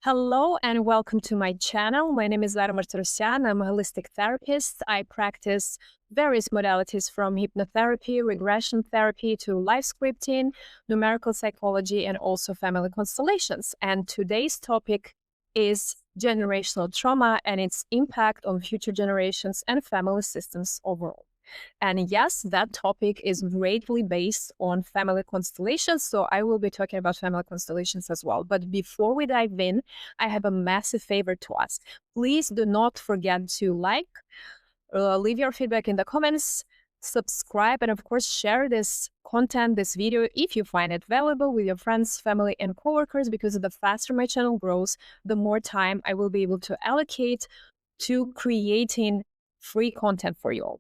Hello and welcome to my channel. My name is Lara Martirosyan. I'm a holistic therapist. I practice various modalities from hypnotherapy, regression therapy to life scripting, numerical psychology, and also family constellations. And today's topic is generational trauma and its impact on future generations and family systems overall. And yes, that topic is greatly based on family constellations. So I will be talking about family constellations as well. But before we dive in, I have a massive favor to ask. Please do not forget to leave your feedback in the comments, subscribe, and of course, share this content, this video, if you find it valuable with your friends, family, and coworkers, because the faster my channel grows, the more time I will be able to allocate to creating free content for you all.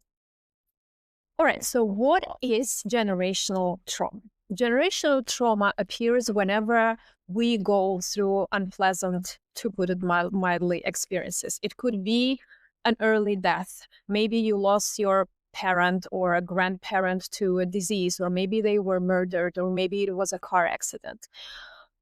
All right, so what is generational trauma? Generational trauma appears whenever we go through unpleasant, to put it mildly, experiences. It could be an early death. Maybe you lost your parent or a grandparent to a disease, or maybe they were murdered, or maybe it was a car accident.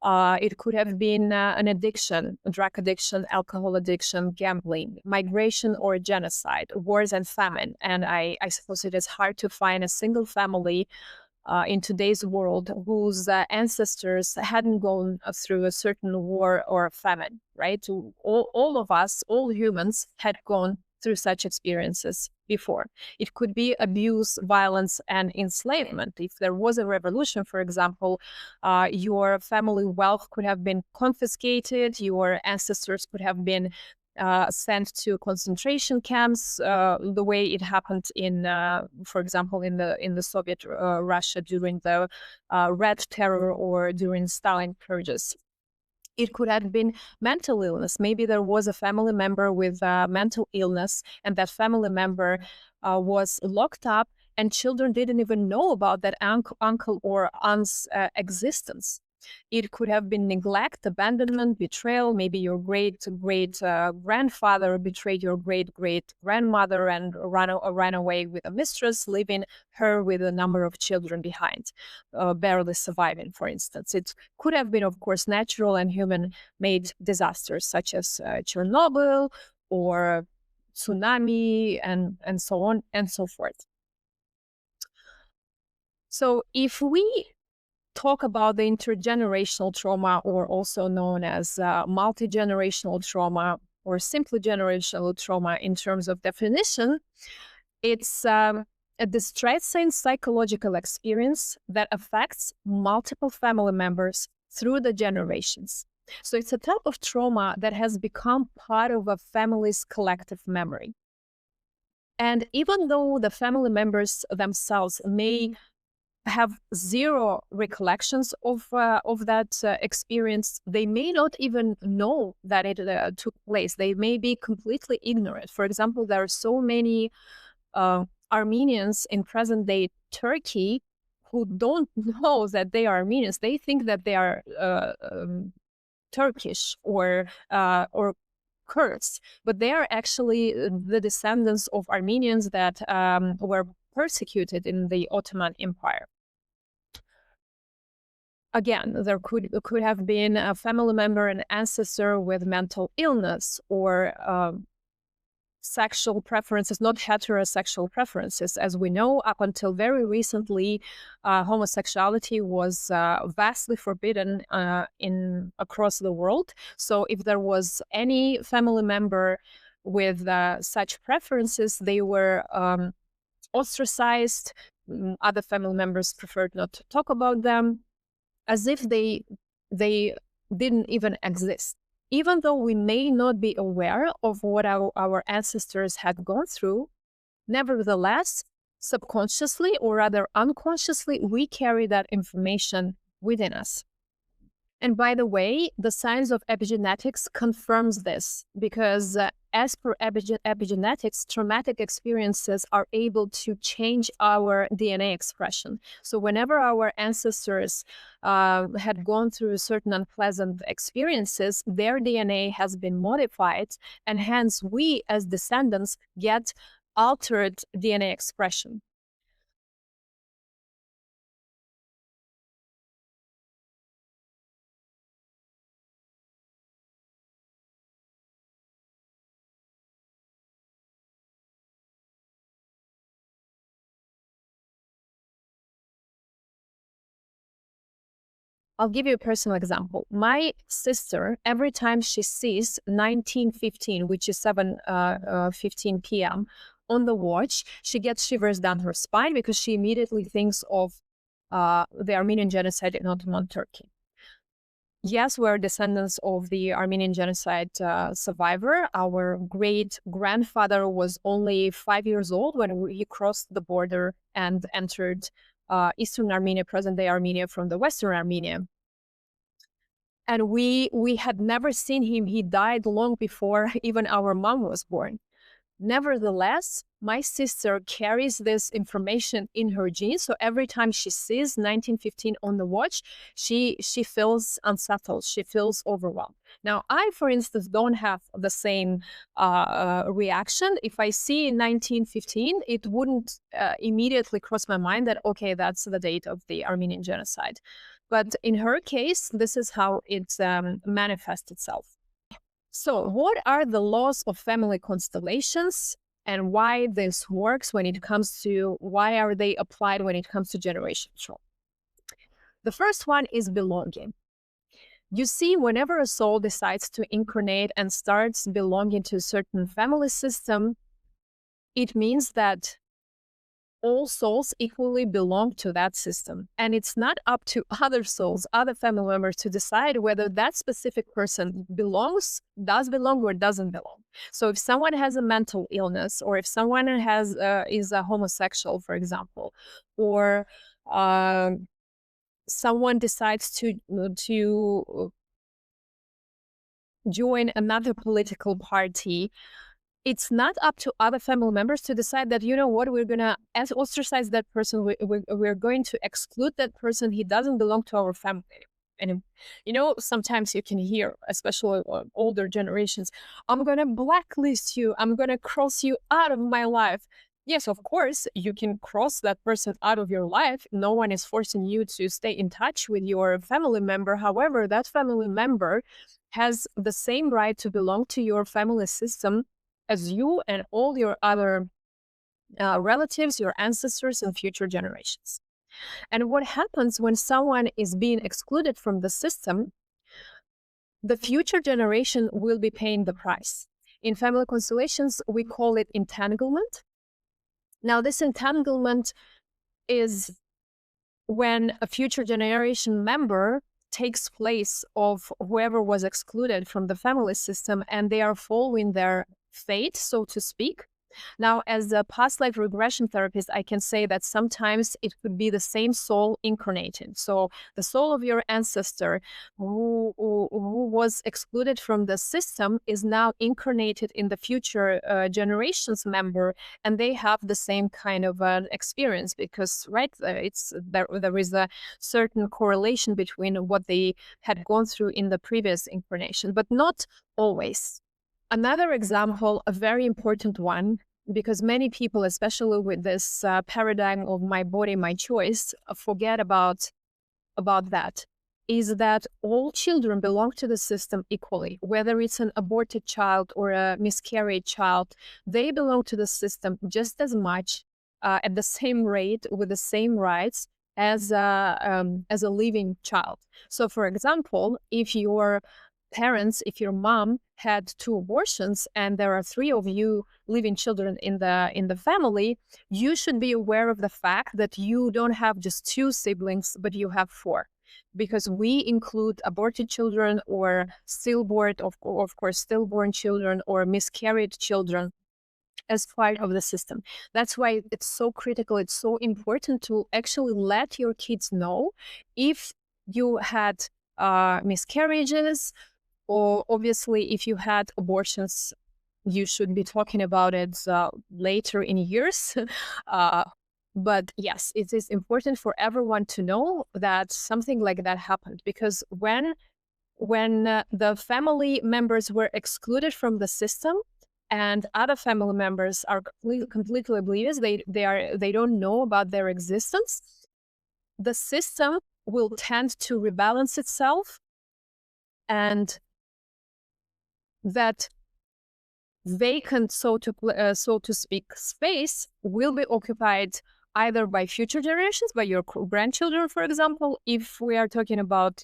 It could have been an addiction, drug addiction, alcohol addiction, gambling, migration, or genocide, wars and famine. And I suppose it is hard to find a single family in today's world whose ancestors hadn't gone through a certain war or famine, right? All of us, all humans, had gone through such experiences before. It could be abuse, violence, and enslavement. If there was a revolution, for example, your family wealth could have been confiscated, your ancestors could have been sent to concentration camps, the way it happened in, for example, in the Soviet Russia during the Red Terror or during Stalin purges. It could have been mental illness. Maybe there was a family member with mental illness, and that family member was locked up, and children didn't even know about that uncle or aunt's existence. It could have been neglect, abandonment, betrayal. Maybe your great grandfather betrayed your great grandmother and ran away with a mistress, leaving her with a number of children behind, barely surviving, for instance. It could have been, of course, natural and human-made disasters such as Chernobyl or tsunami and so on and so forth. So if we talk about the intergenerational trauma, or also known as multi-generational trauma or simply generational trauma in terms of definition, it's a distressing psychological experience that affects multiple family members through the generations. So it's a type of trauma that has become part of a family's collective memory. And even though the family members themselves may have zero recollections of that experience, they may not even know that it took place. They may be completely ignorant. For example, there are so many Armenians in present-day Turkey who don't know that they are Armenians. They think that they are Turkish or Kurds, but they are actually the descendants of Armenians that were persecuted in the Ottoman Empire. Again, there could have been a family member, an ancestor with mental illness or sexual preferences, not heterosexual preferences. As we know, up until very recently, homosexuality was vastly forbidden across the world. So if there was any family member with such preferences, they were ostracized. Other family members preferred not to talk about them, as if they didn't even exist. Even though we may not be aware of what our ancestors had gone through, nevertheless, subconsciously or rather unconsciously, we carry that information within us. And by the way, the science of epigenetics confirms this, because as per epigenetics, traumatic experiences are able to change our DNA expression. So whenever our ancestors had gone through certain unpleasant experiences, their DNA has been modified, and hence we as descendants get altered DNA expression. I'll give you a personal example. My sister, every time she sees 19:15, which is 7:15 p.m. on the watch, she gets shivers down her spine because she immediately thinks of the Armenian genocide in Ottoman Turkey. Yes, we're descendants of the Armenian genocide survivor. Our great-grandfather was only 5 years old when he crossed the border and entered Eastern Armenia, present-day Armenia, from the Western Armenia. And we had never seen him. He died long before even our mom was born. Nevertheless, my sister carries this information in her genes. So every time she sees 19:15 on the watch, she feels unsettled. She feels overwhelmed. Now, I, for instance, don't have the same reaction. If I see 19:15, it wouldn't immediately cross my mind that, okay, that's the date of the Armenian genocide. But in her case, this is how it manifests itself. So, what are the laws of family constellations and why this works when it comes to, why are they applied when it comes to generation control? The first one is belonging. You see, whenever a soul decides to incarnate and starts belonging to a certain family system, it means that all souls equally belong to that system. And it's not up to other souls, other family members, to decide whether that specific person does belong or doesn't belong. So if someone has a mental illness, or if someone is a homosexual, for example, or someone decides to join another political party, it's not up to other family members to decide that, you know what, we're going to ostracize that person. We're going to exclude that person. He doesn't belong to our family. And, you know, sometimes you can hear, especially older generations, I'm going to blacklist you. I'm going to cross you out of my life. Yes, of course, you can cross that person out of your life. No one is forcing you to stay in touch with your family member. However, that family member has the same right to belong to your family system as you and all your other relatives, your ancestors, and future generations. And what happens when someone is being excluded from the system, the future generation will be paying the price. In family constellations, we call it entanglement. Now, this entanglement is when a future generation member takes place of whoever was excluded from the family system, and they are following their fate, so to speak. Now, as a past life regression therapist, I can say that sometimes it could be the same soul incarnated. So the soul of your ancestor who was excluded from the system is now incarnated in the future generations member, and they have the same kind of experience, because there is a certain correlation between what they had gone through in the previous incarnation, but not always. Another example, a very important one, because many people, especially with this paradigm of my body, my choice, forget about that, is that all children belong to the system equally. Whether it's an aborted child or a miscarried child, they belong to the system just as much, at the same rate, with the same rights as a living child. So, for example, if your mom had 2 abortions and there are 3 of you living children in the family, you should be aware of the fact that you don't have just 2 siblings, but you have 4, because we include aborted children or stillborn, of course, stillborn children or miscarried children as part of the system. That's why it's so critical. It's so important to actually let your kids know if you had miscarriages, or obviously, if you had abortions, you should be talking about it later in years. But yes, it is important for everyone to know that something like that happened, because when the family members were excluded from the system and other family members are completely oblivious, they don't know about their existence, the system will tend to rebalance itself, and that vacant, so to speak, space will be occupied either by future generations, by your grandchildren, for example, if we are talking about,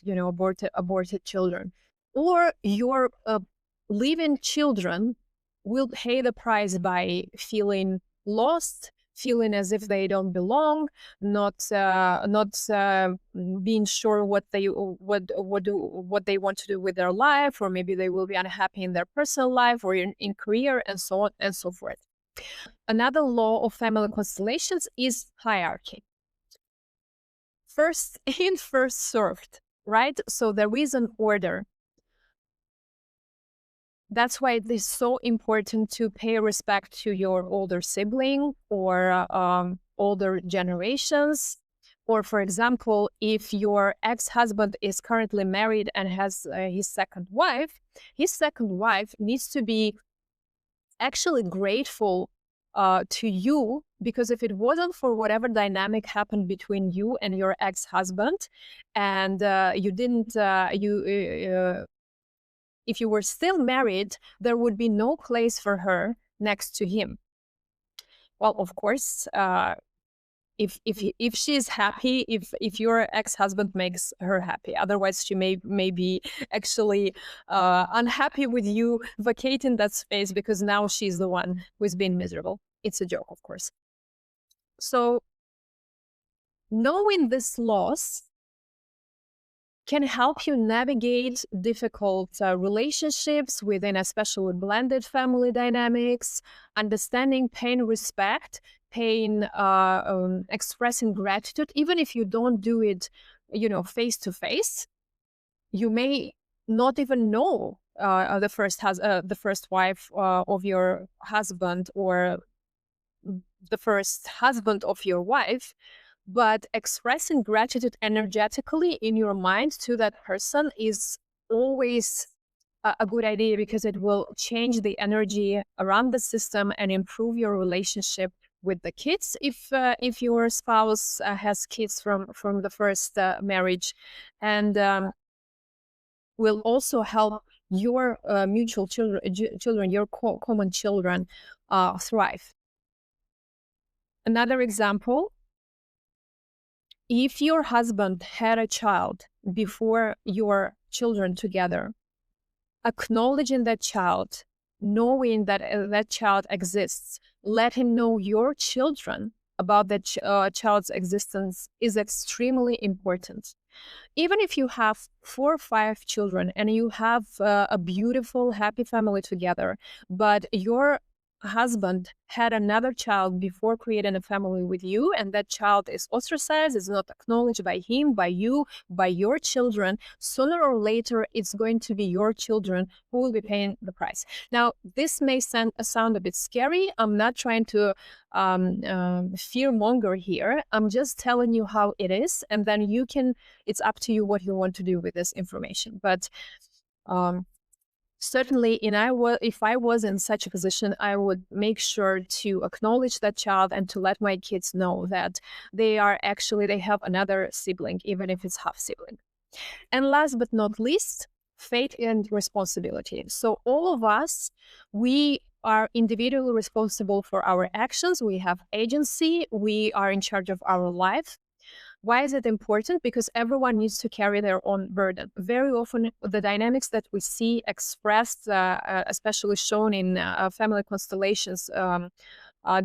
aborted children, or your living children will pay the price by feeling lost, feeling as if they don't belong, not being sure what they want to do with their life, or maybe they will be unhappy in their personal life or in career, and so on and so forth. Another law of family constellations is hierarchy. First in, first served, right? So there is an order. That's why it is so important to pay respect to your older sibling or older generations. Or, for example, if your ex-husband is currently married and has his second wife needs to be actually grateful to you, because if it wasn't for whatever dynamic happened between you and your ex-husband, and you didn't, if you were still married, there would be no place for her next to him. Well, of course, if she's happy, if your ex-husband makes her happy, otherwise she may be actually unhappy with you vacating that space, because now she's the one who's been miserable. It's a joke, of course. So knowing this loss can help you navigate difficult relationships within especially blended family dynamics, understanding pain, respect, expressing gratitude. Even if you don't do it, face to face, you may not even know the first wife of your husband, or the first husband of your wife, but expressing gratitude energetically in your mind to that person is always a good idea, because it will change the energy around the system and improve your relationship with the kids if your spouse has kids from the first marriage, and will also help your mutual children, your common children, thrive. Another example: if your husband had a child before your children together, acknowledging that child, knowing that that child exists, let him know your children about that child's existence is extremely important. Even if you have 4 or 5 children and you have a beautiful, happy family together, but your husband had another child before creating a family with you, and that child is ostracized, is not acknowledged by him, by you, by your children, sooner or later it's going to be your children who will be paying the price. Now, this may sound a bit scary. I'm not trying to fear monger here. I'm just telling you how it is, and then it's up to you what you want to do with this information. But certainly, if I was in such a position, I would make sure to acknowledge that child and to let my kids know that they have another sibling, even if it's half sibling. And last but not least, fate and responsibility. So all of us, we are individually responsible for our actions. We have agency. We are in charge of our life. Why is it important? Because everyone needs to carry their own burden. Very often, the dynamics that we see expressed, especially shown in family constellations,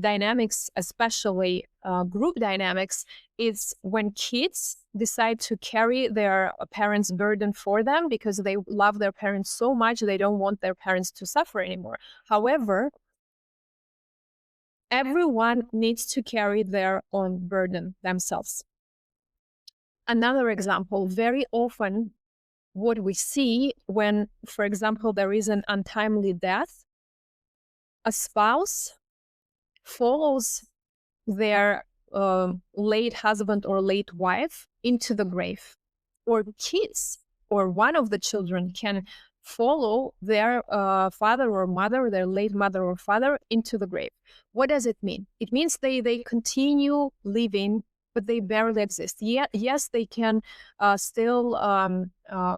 dynamics, especially group dynamics, is when kids decide to carry their parents' burden for them because they love their parents so much, they don't want their parents to suffer anymore. However, everyone needs to carry their own burden themselves. Another example: very often what we see when, for example, there is an untimely death, a spouse follows their late husband or late wife into the grave, or kids or one of the children can follow their father or mother, their late mother or father, into the grave. What does it mean? It means they continue living, but they barely exist. Yes, they can still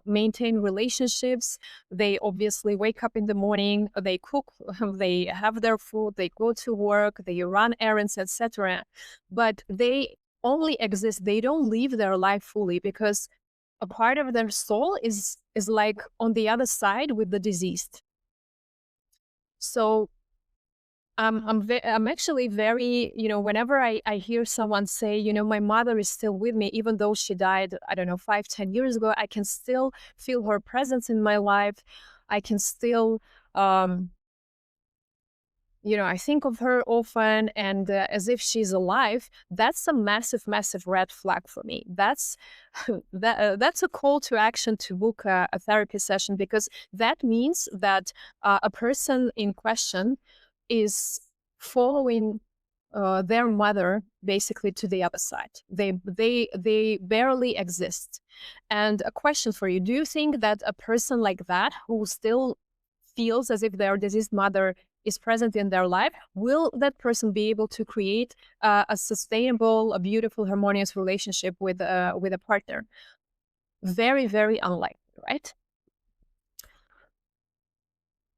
maintain relationships. They obviously wake up in the morning, they cook, they have their food, they go to work, they run errands, etc. But they only exist. They don't live their life fully because a part of their soul is like on the other side with the deceased. So I'm actually very, whenever I hear someone say, my mother is still with me, even though she died, I don't know, 5-10 years ago, I can still feel her presence in my life. I can still, I think of her often and as if she's alive. That's a massive, massive red flag for me. That's that's a call to action to book a therapy session, because that means that a person in question is following their mother basically to the other side. They barely exist. And a question for you: do you think that a person like that, who still feels as if their deceased mother is present in their life, will that person be able to create a sustainable, a beautiful, harmonious relationship with a partner? Very, very unlikely, right?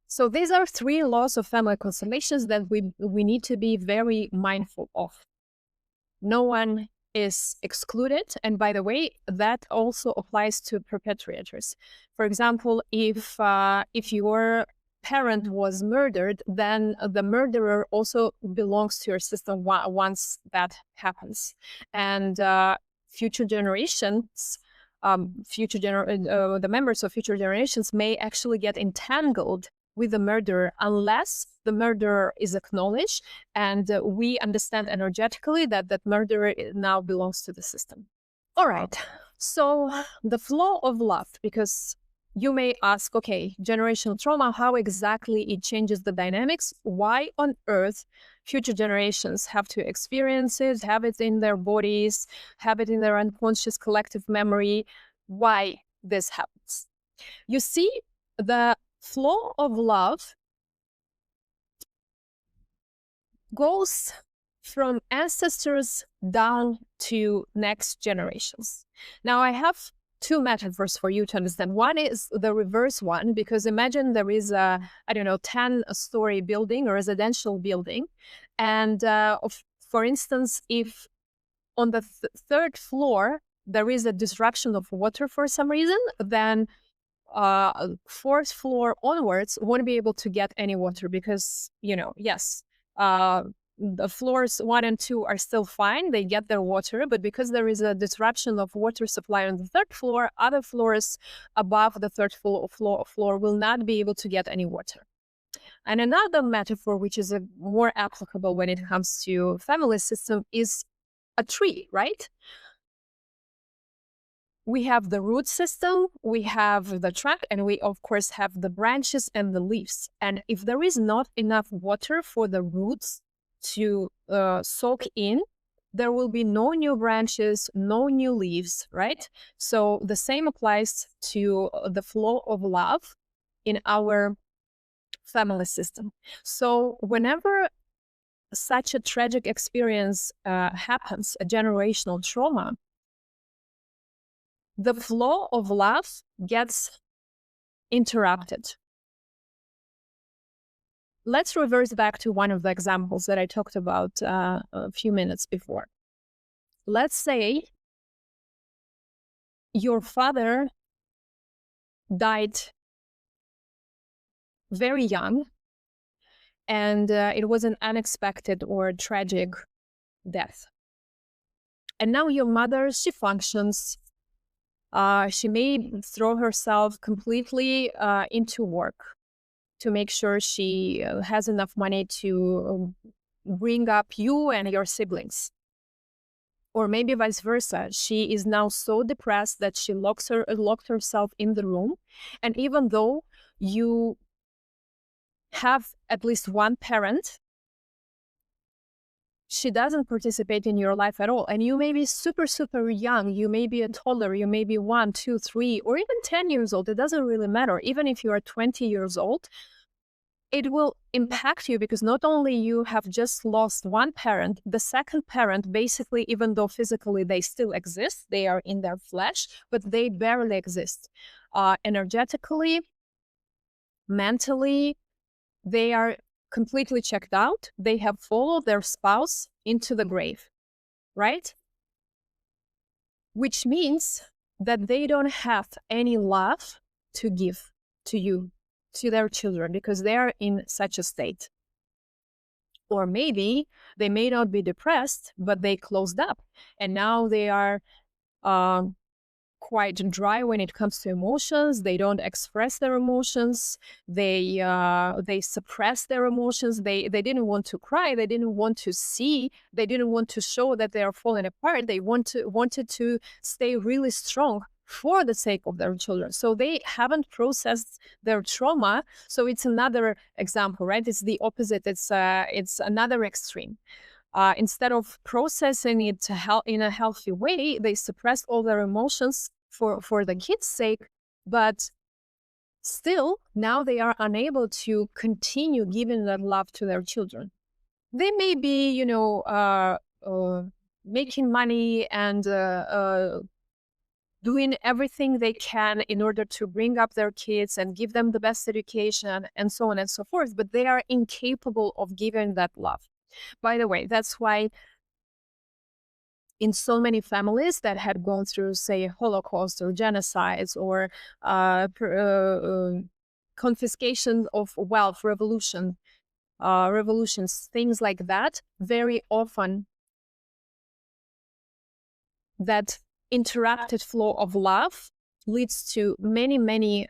So these are 3 laws of family constellations that we need to be very mindful of. No one is excluded. And by the way, that also applies to perpetrators. For example, if your parent was murdered, then the murderer also belongs to your system once that happens. And future generations, the members of future generations may actually get entangled with the murderer unless the murderer is acknowledged and we understand energetically that that murderer now belongs to the system. All right. So the flow of love, because you may ask, okay, generational trauma, how exactly it changes the dynamics? Why on earth future generations have to experience it, have it in their bodies, have it in their unconscious collective memory? Why this happens? You see, the flow of love goes from ancestors down to next generations. Now, I have 2 metaphors for you to understand. One is the reverse one, because imagine there is a, 10-story building, a residential building. And for instance, if on the 3rd floor, there is a disruption of water for some reason, then 4th floor onwards won't be able to get any water because, yes, the floors 1 and 2 are still fine. They get their water, but because there is a disruption of water supply on the 3rd floor, other floors above the 3rd floor will not be able to get any water. And another metaphor, which is more applicable when it comes to family system, is a tree, right? We have the root system, we have the trunk, and we, of course, have the branches and the leaves. And if there is not enough water for the roots to soak in, there will be no new branches, no new leaves, right? So the same applies to the flow of love in our family system. So whenever such a tragic experience happens, a generational trauma, the flow of love gets interrupted. Let's reverse back to one of the examples that I talked about a few minutes before. Let's say your father died very young, and it was an unexpected or tragic death. And now your mother, she functions. She may throw herself completely into work to make sure she has enough money to bring up you and your siblings. Or maybe vice versa. She is now so depressed that she locked herself in the room. And even though you have at least one parent, she doesn't participate in your life at all. And you may be super, super young. You may be a toddler. You may be 1, 2, 3, or even 10 years old. It doesn't really matter. Even if you are 20 years old, it will impact you because not only you have just lost one parent, the second parent, basically, even though physically they still exist, they are in their flesh, but they barely exist. Energetically, mentally, they are completely checked out. They have followed their spouse into the grave, right? Which means that they don't have any love to give to you, to their children, because they are in such a state. Or maybe they may not be depressed, but they closed up and now they are um, quite dry when it comes to emotions. They don't express their emotions. They suppress their emotions. They didn't want to cry. They didn't want to see. They didn't want to show that they are falling apart. They wanted to stay really strong for the sake of their children. So they haven't processed their trauma. So it's another example, right? It's the opposite. It's another extreme. Instead of processing it in a healthy way, they suppress all their emotions for the kids' sake, but still now they are unable to continue giving that love to their children. They may be, making money and doing everything they can in order to bring up their kids and give them the best education and so on and so forth, but they are incapable of giving that love. By the way, that's why in so many families that had gone through, say, Holocaust or genocides or confiscation of wealth, revolutions, things like that, very often that interrupted flow of love leads to many, many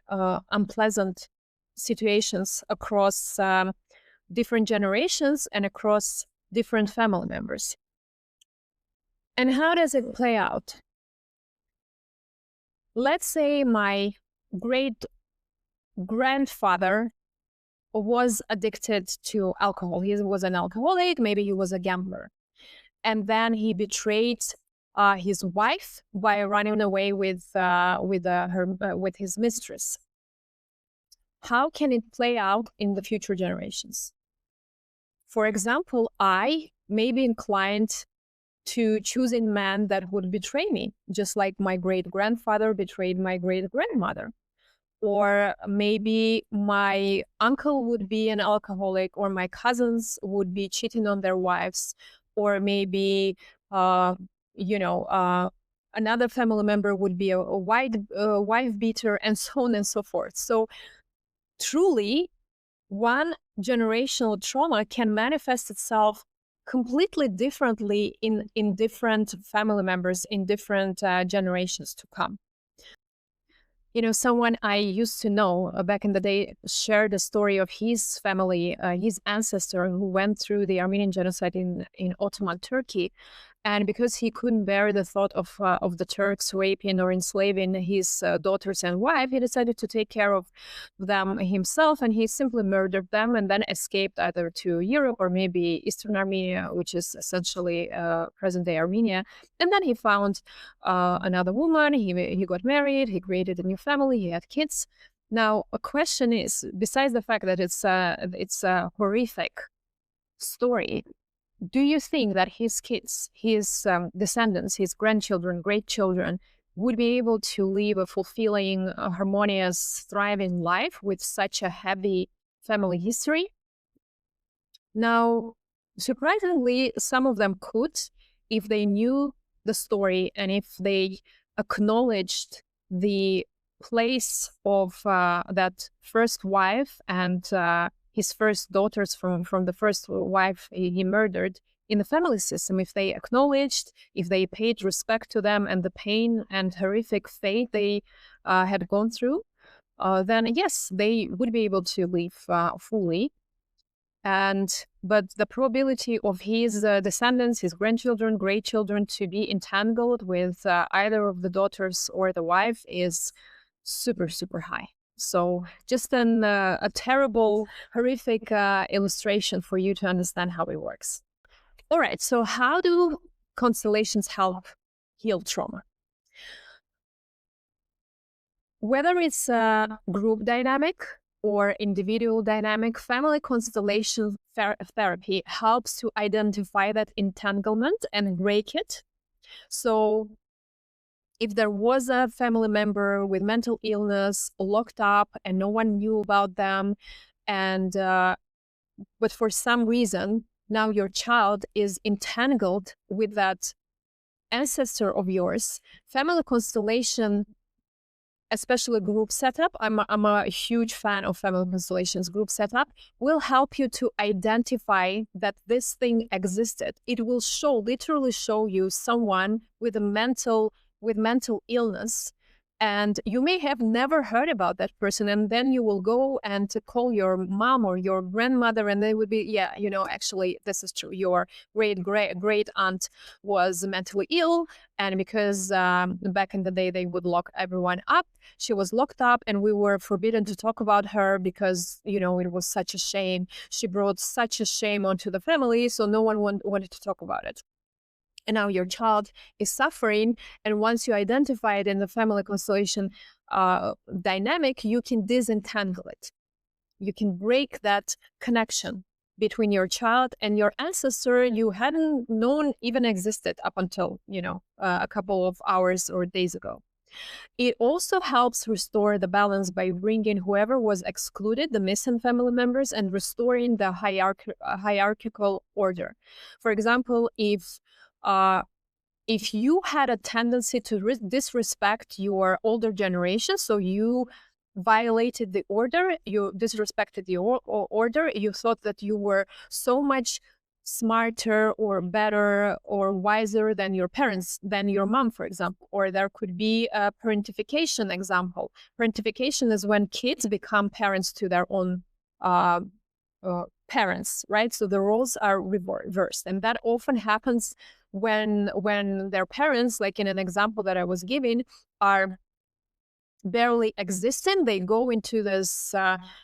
unpleasant situations across different generations and across different family members. And how does it play out? Let's say my great grandfather was addicted to alcohol. He was an alcoholic, maybe he was a gambler. And then he betrayed his wife by running away with his mistress. How can it play out in the future generations? For example, I may be inclined to choosing men that would betray me, just like my great grandfather betrayed my great grandmother. Or maybe my uncle would be an alcoholic, or my cousins would be cheating on their wives, or maybe another family member would be a wife beater, and so on and so forth. So truly, one generational trauma can manifest itself completely differently in different family members in different generations to come. Someone I used to know back in the day shared a story of his family, his ancestor who went through the Armenian genocide in Ottoman Turkey. And because he couldn't bear the thought of the Turks raping or enslaving his daughters and wife, he decided to take care of them himself, and he simply murdered them and then escaped either to Europe or maybe Eastern Armenia, which is essentially present-day Armenia. And then he found another woman, he got married, he created a new family, he had kids. Now, a question is, besides the fact that it's a horrific story, do you think that his kids, his descendants, his grandchildren, great-children would be able to live a fulfilling, harmonious, thriving life with such a heavy family history? Now, surprisingly, some of them could, if they knew the story and if they acknowledged the place of that first wife and his first daughters from the first wife he murdered in the family system. If they acknowledged, if they paid respect to them and the pain and horrific fate they had gone through, then yes, they would be able to live fully. But the probability of his descendants, his grandchildren, great-children, to be entangled with either of the daughters or the wife is super, super high. So just a terrible, horrific illustration for you to understand how it works. All right, so how do constellations help heal trauma? Whether it's a group dynamic or individual dynamic, family constellation therapy helps to identify that entanglement and break it. So if there was a family member with mental illness locked up and no one knew about them, and but for some reason now your child is entangled with that ancestor of yours, family constellation, especially group setup, I'm a huge fan of family constellations. Group setup will help you to identify that this thing existed. It will literally show you someone with mental illness, and you may have never heard about that person, and then you will go and to call your mom or your grandmother, and they would be, yeah, actually this is true, your great aunt was mentally ill, and because back in the day they would lock everyone up, she was locked up, and we were forbidden to talk about her because it was such a shame. She brought such a shame onto the family, so no one wanted to talk about it. And now your child is suffering, and once you identify it in the family constellation dynamic, you can disentangle it. You can break that connection between your child and your ancestor you hadn't known even existed up until a couple of hours or days ago. It also helps restore the balance by bringing whoever was excluded, the missing family members, and restoring the hierarchical order. For example, if you had a tendency to disrespect your older generation, so you violated the order, you disrespected the order, you thought that you were so much smarter or better or wiser than your parents, than your mom, for example. Or there could be a parentification example. Parentification is when kids become parents to their own parents, right? So the roles are reversed, and that often happens when their parents, like in an example that I was giving, are barely existing. They go into this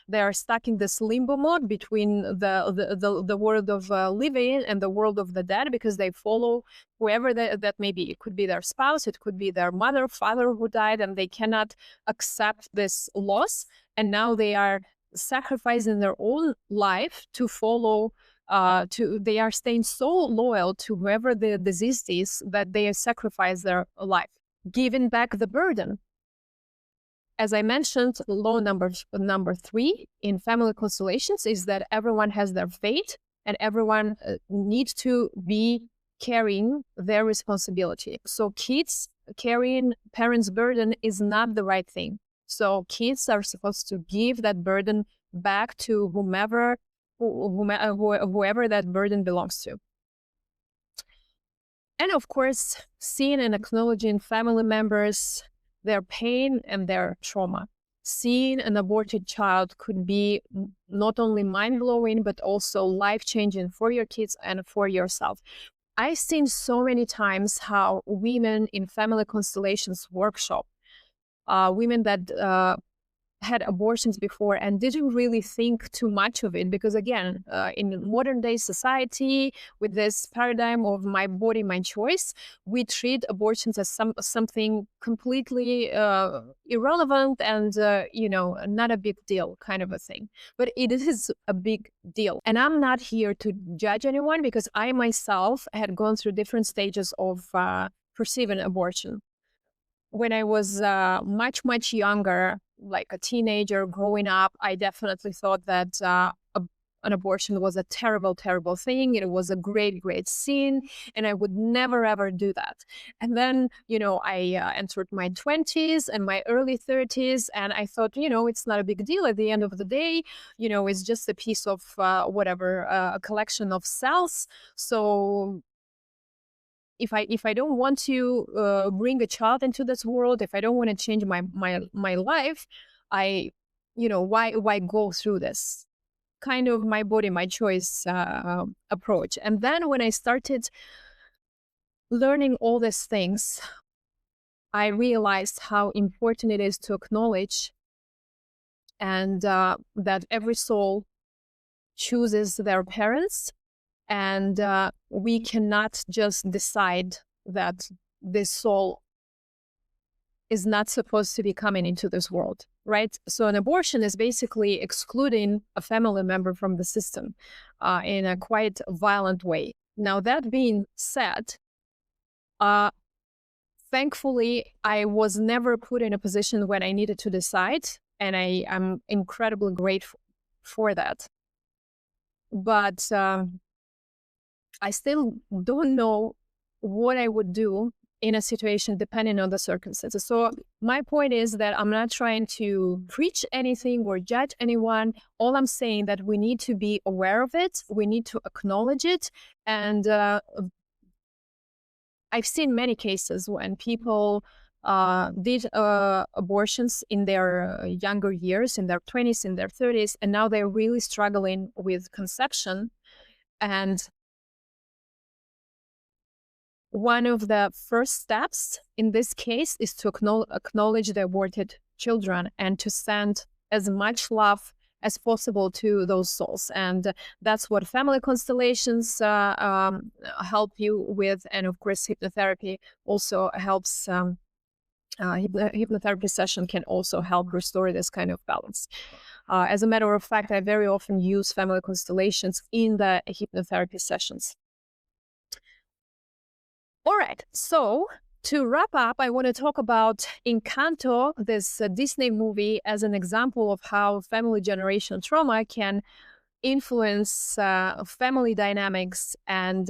they are stuck in this limbo mode between the world of living and the world of the dead, because they follow whoever that may be. It could be their spouse, it could be their mother, father who died, and they cannot accept this loss, and now they are sacrificing their own life to follow they are staying so loyal to whoever the deceased is that they sacrifice their life, giving back the burden. As I mentioned, law number 3 in family constellations is that everyone has their fate, and everyone needs to be carrying their responsibility. So kids carrying parents' burden is not the right thing. So kids are supposed to give that burden back to whoever that burden belongs to. And of course, seeing and acknowledging family members, their pain and their trauma. Seeing an aborted child could be not only mind-blowing, but also life-changing for your kids and for yourself. I've seen so many times how women in family constellations workshop, women that had abortions before and didn't really think too much of it, because again, in modern day society, with this paradigm of my body, my choice, we treat abortions as something completely irrelevant and not a big deal kind of a thing. But it is a big deal, and I'm not here to judge anyone, because I myself had gone through different stages of perceiving abortion. When I was much younger, like a teenager growing up, I definitely thought that an abortion was a terrible thing. It was a great sin, and I would never ever do that. And then I entered my 20s and my early 30s, and I thought, it's not a big deal. At the end of the day, it's just a piece of a collection of cells. So if I don't want to bring a child into this world, if I don't want to change my life, why go through this kind of my body, my choice approach? And then when I started learning all these things, I realized how important it is to acknowledge and that every soul chooses their parents. And we cannot just decide that this soul is not supposed to be coming into this world. right? So an abortion is basically excluding a family member from the system in a quite violent way. Now, that being said, uh, thankfully, I was never put in a position when I needed to decide, and I am incredibly grateful for that. But I still don't know what I would do in a situation depending on the circumstances. So my point is that I'm not trying to preach anything or judge anyone. All I'm saying that we need to be aware of it. We need to acknowledge it. And I've seen many cases when people did abortions in their younger years, in their 20s, in their 30s, and now they're really struggling with conception. And one of the first steps in this case is to acknowledge the aborted children and to send as much love as possible to those souls. And that's what Family Constellations help you with. And of course, hypnotherapy also helps. Hypnotherapy session can also help restore this kind of balance. As a matter of fact, I very often use Family Constellations in the hypnotherapy sessions. All right, so to wrap up, I want to talk about Encanto, this Disney movie, as an example of how family generational trauma can influence family dynamics and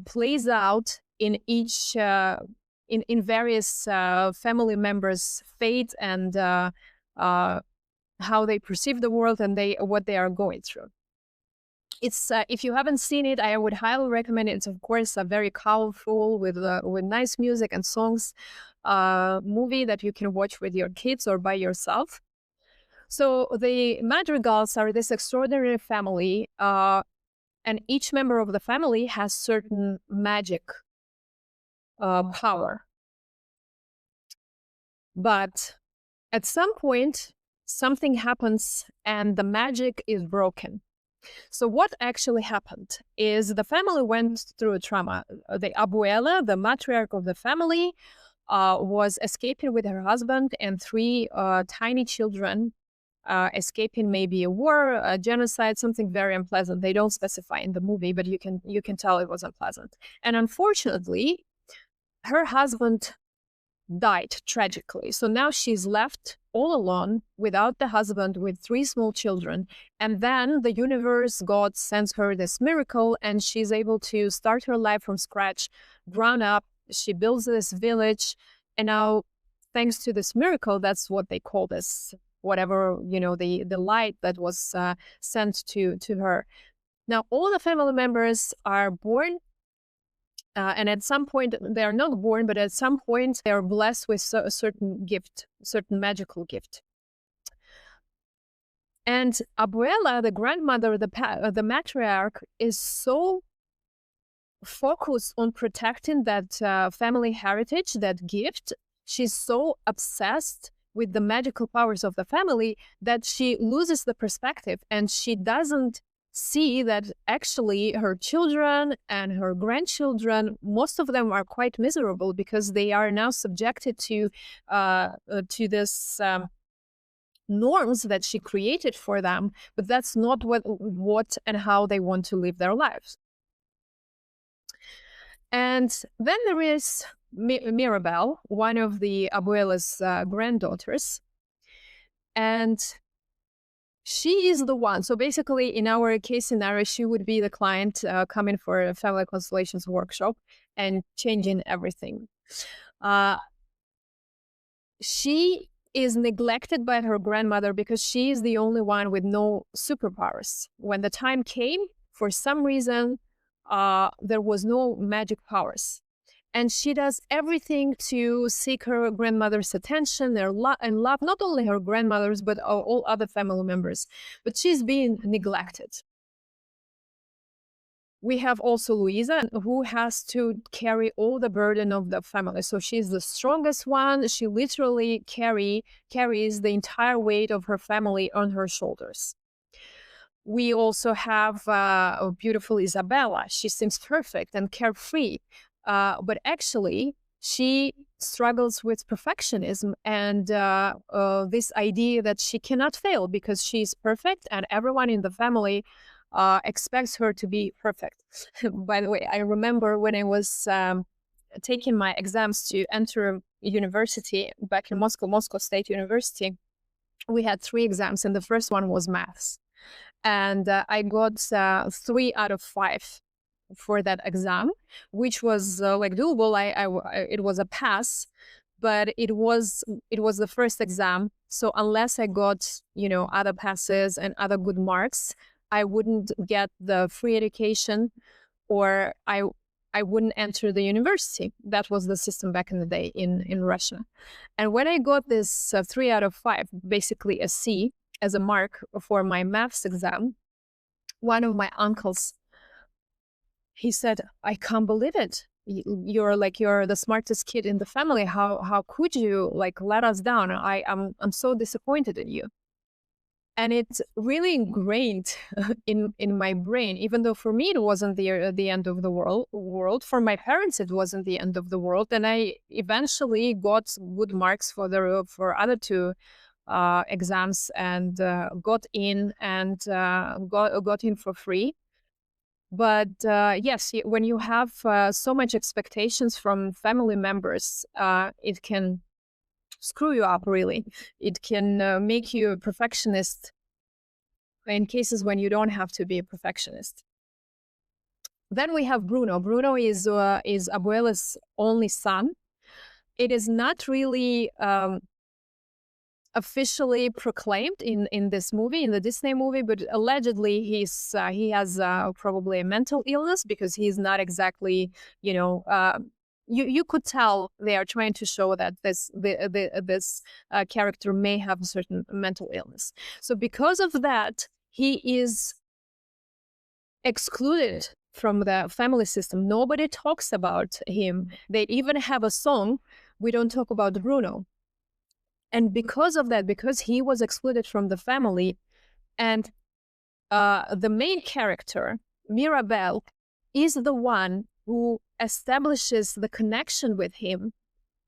plays out in each in various family members' fate and how they perceive the world and what they are going through. It's if you haven't seen it, I would highly recommend it. It's of course a very colorful with nice music and songs movie that you can watch with your kids or by yourself. So the Madrigals are this extraordinary family, and each member of the family has certain magic power. But at some point, something happens and the magic is broken. So what actually happened is the family went through a trauma. The abuela, the matriarch of the family, was escaping with her husband and three tiny children, escaping maybe a war, a genocide, something very unpleasant. They don't specify in the movie, but you can tell it was unpleasant. And unfortunately, her husband died tragically. So now she's left all alone without the husband with three small children. And then the universe, God sends her this miracle and she's able to start her life from scratch, grown up. She builds this village. And now, thanks to this miracle, that's what they call this, whatever, the light that was sent to her. Now, all the family members are born and at some point, they are not born, but at some point, they are blessed with a certain gift, certain magical gift. And Abuela, the grandmother, the matriarch, is so focused on protecting that family heritage, that gift. She's so obsessed with the magical powers of the family that she loses the perspective and she doesn't see that actually her children and her grandchildren, most of them are quite miserable because they are now subjected to this norms that she created for them, but that's not what and how they want to live their lives. And then there is Mirabel, one of the abuela's granddaughters, and she is the one. So basically, in our case scenario, she would be the client coming for a Family Constellations workshop and changing everything. She is neglected by her grandmother because she is the only one with no superpowers. When the time came, for some reason, there was no magic powers. And she does everything to seek her grandmother's attention and love, not only her grandmother's, but all other family members. But she's being neglected. We have also Luisa, who has to carry all the burden of the family. So she's the strongest one. She literally carries the entire weight of her family on her shoulders. We also have a beautiful Isabella. She seems perfect and carefree. But actually, she struggles with perfectionism and this idea that she cannot fail because she's perfect and everyone in the family expects her to be perfect. By the way, I remember when I was taking my exams to enter university back in Moscow State University, we had 3 exams, and the first one was maths. And I got 3 out of 5 for that exam, which was like doable. It was a pass, but it was the first exam. So unless I got, other passes and other good marks, I wouldn't get the free education, or I wouldn't enter the university. That was the system back in the day in Russia. And when I got this 3 out of 5, basically a C as a mark for my maths exam, one of my uncles, he said, "I can't believe it. You're the smartest kid in the family. How could you let us down? I'm so disappointed in you." And it's really ingrained in my brain, even though for me it wasn't the end of the world. For my parents, it wasn't the end of the world. And I eventually got good marks for other 2 exams and got in and got in for free. But yes, when you have so much expectations from family members, it can screw you up, really. It can make you a perfectionist in cases when you don't have to be a perfectionist. Then we have Bruno. Bruno is Abuela's only son. It is not really officially proclaimed in this movie, in the Disney movie, but allegedly he has probably a mental illness, because he's not exactly, you could tell they are trying to show that this character may have a certain mental illness. So because of that, he is excluded from the family system. Nobody talks about him. They even have a song, "We Don't Talk About Bruno." And because of that, because he was excluded from the family, and the main character, Mirabelle, is the one who establishes the connection with him.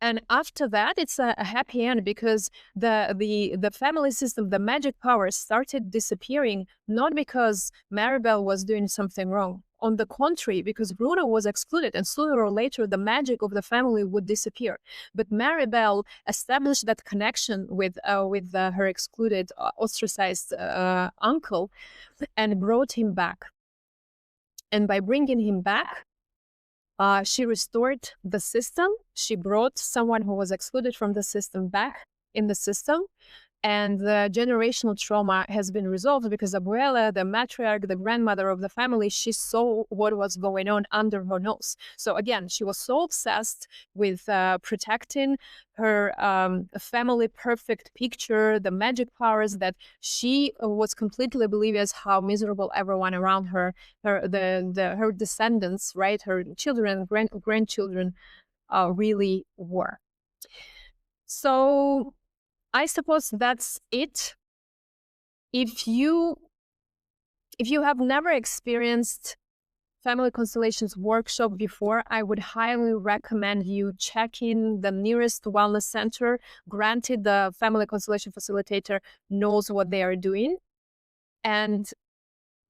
And after that, it's a happy end, because the family system, the magic powers started disappearing, not because Maribel was doing something wrong. On the contrary, because Bruno was excluded, and sooner or later, the magic of the family would disappear. But Maribel established that connection with her excluded, ostracized uncle, and brought him back. And by bringing him back, she restored the system. She brought someone who was excluded from the system back in the system. And the generational trauma has been resolved, because Abuela, the matriarch, the grandmother of the family, she saw what was going on under her nose. So again, she was so obsessed with protecting her family perfect picture, the magic powers, that she was completely oblivious how miserable everyone around her, her descendants, right, her children, grandchildren, really were. So I suppose that's it. If you have never experienced Family Constellations workshop before, I would highly recommend you checking the nearest wellness center. Granted, the Family Constellation facilitator knows what they are doing, and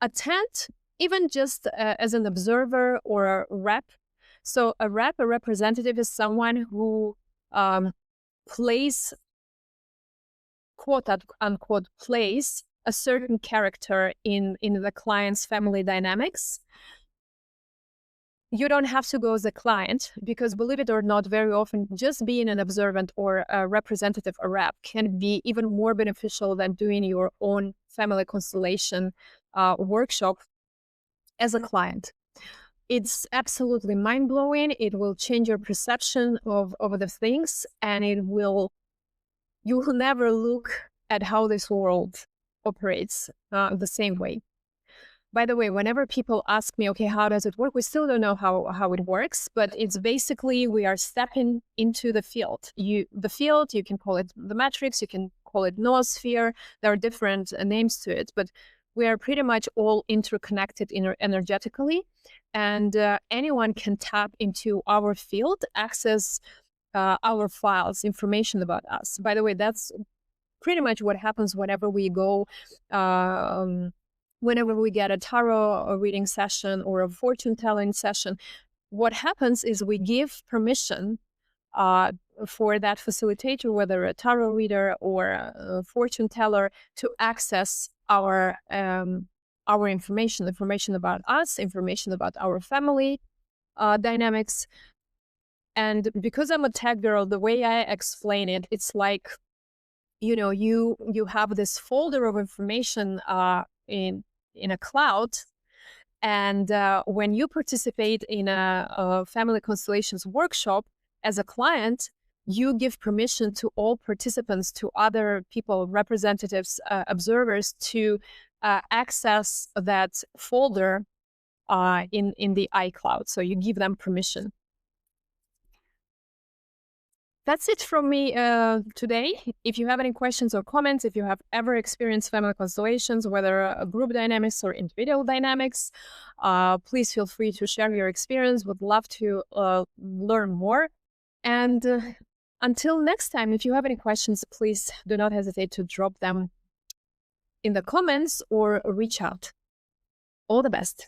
attend, even just as an observer or a rep. So a representative, is someone who plays, quote unquote, plays a certain character in the client's family dynamics. You don't have to go as a client, because believe it or not, very often just being an observant or a representative, a rep, can be even more beneficial than doing your own family constellation workshop as a client. It's absolutely mind-blowing. It will change your perception of the things, and you will never look at how this world operates the same way. By the way, whenever people ask me, okay, how does it work? We still don't know how it works, but it's basically, we are stepping into the field. You can call it the matrix, you can call it noosphere. There are different names to it, but we are pretty much all interconnected energetically, and anyone can tap into our field, access our files, information about us. By the way, that's pretty much what happens whenever we go, whenever we get a tarot reading session or a fortune telling session. What happens is we give permission for that facilitator, whether a tarot reader or a fortune teller, to access our information about us, information about our family dynamics. And because I'm a tech girl, the way I explain it, it's like, you have this folder of information in a cloud, and when you participate in a Family Constellations workshop as a client, you give permission to all participants, to other people, representatives, observers, to access that folder in the iCloud. So you give them permission. That's it from me today. If you have any questions or comments, if you have ever experienced family constellations, whether group dynamics or individual dynamics, please feel free to share your experience. Would love to learn more. And until next time, if you have any questions, please do not hesitate to drop them in the comments or reach out. All the best.